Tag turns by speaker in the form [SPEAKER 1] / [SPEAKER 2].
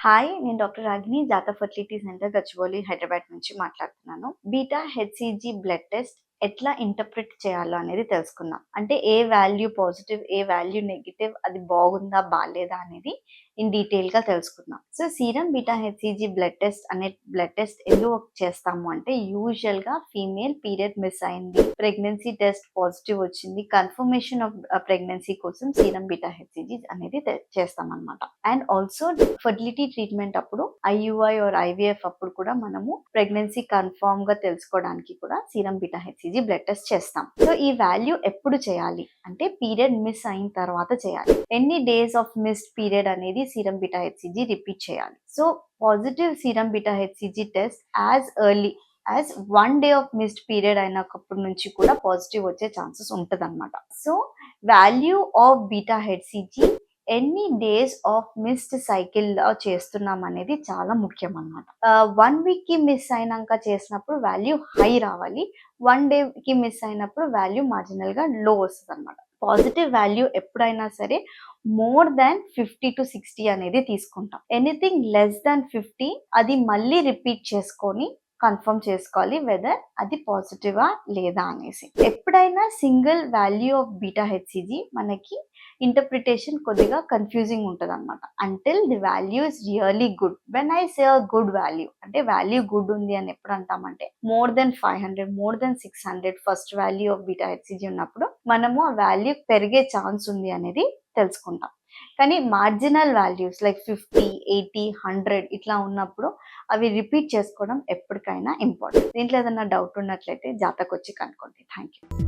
[SPEAKER 1] Hi! నేను doctor Ragini Jatha fertility centre Gachibowli, Hyderabad నుంచి మాట్లాడుతున్నాను. బీటా హెచ్‌సీజీ బ్లడ్ టెస్ట్ ఎట్లా ఇంటర్ప్రిట్ చేయాలో అనేది తెలుసుకుందాం. అంటే ఏ వాల్యూ పాజిటివ్, ఏ వాల్యూ నెగెటివ్, అది బాగుందా, బాలేదా అనేది ఇన్ డీటెయిల్‌గా తెలుసుకుందాం. So, serum beta HCG blood test అనే బ్లడ్ టెస్ట్ ఎందుకు చేస్తాము అంటే యూజువల్‌గా ఫీమేల్ పీరియడ్ మిస్ అయింది, ప్రెగ్నెన్సీ టెస్ట్ పాజిటివ్ వచ్చింది, కన్ఫర్మేషన్ ఆఫ్ ప్రెగ్నెన్సీ కోసం సీరం బీటా హెచ్‌సీజీ అనేది చేస్తామన్నమాట. అండ్ ఆల్సో ఫెర్టిలిటీ ట్రీట్మెంట్ అప్పుడు ఐయుఐ ఆర్ ఐవీఎఫ్ అప్పుడు కూడా మనము ప్రెగ్నెన్సీ కన్ఫర్మ్ గా తెలుసుకోవడానికి కూడా serum beta HCG blood test చేస్తాం. సో ఈ వాల్యూ ఎప్పుడు చేయాలి అంటే పీరియడ్ మిస్ అయిన తర్వాత చేయాలి. ఎన్ని డేస్ ఆఫ్ మిస్డ్ పీరియడ్ అనేది సీరం బీటా హెచ్‌సీజీ రిపీట్ చేయాలి. So positive serum beta HCG test as early as 1 day of missed period అయినప్పటి నుంచి కూడా పాజిటివ్ వచ్చే ఛాన్సెస్ ఉంటదన్నమాట. So value of beta HCG ఎన్ని డేస్ ఆఫ్ మిస్డ్ సైకిల్ చేస్తున్నాం అనేది చాలా ముఖ్యం అన్నమాట. 1 వీక్ కి మిస్ అయినాక చేసినప్పుడు వాల్యూ హై రావాలి. 1 డే కి మిస్ అయినప్పుడు వాల్యూ మార్జినల్ గా లో వస్తుంది అనమాట. పాజిటివ్ వాల్యూ ఎప్పుడైనా సరే మోర్ దాన్ 50 to 60 అనేది తీసుకుంటాం. ఎనీథింగ్ లెస్ దాన్ 50 అది మళ్ళీ రిపీట్ చేసుకొని కన్ఫర్మ్ చేసుకోవాలి వెదర్ అది పాజిటివా లేదా అనేసి. ఎప్పుడైనా single value of beta HCG మనకి ఇంటర్ప్రిటేషన్ కొద్దిగా కన్ఫ్యూజింగ్ ఉంటుంది అనమాట. Until the value is really good. When I say good value అంటే వాల్యూ గుడ్ ఉంది అని ఎప్పుడు అంటామంటే more than 500, more than 600 first value of beta HCG ఉన్నప్పుడు మనము ఆ వాల్యూ పెరిగే ఛాన్స్ ఉంది అనేది తెలుసుకుంటాం. కానీ మార్జినల్ వాల్యూస్ లైక్ 50, 80, 100 ఇట్లా ఉన్నప్పుడు అవి రిపీట్ చేసుకోవడం ఎప్పటికైనా ఇంపార్టెంట్. దీంట్లో ఏదైనా డౌట్ ఉన్నట్లయితే జాతకు వచ్చి కనుక్కోండి. Thank you.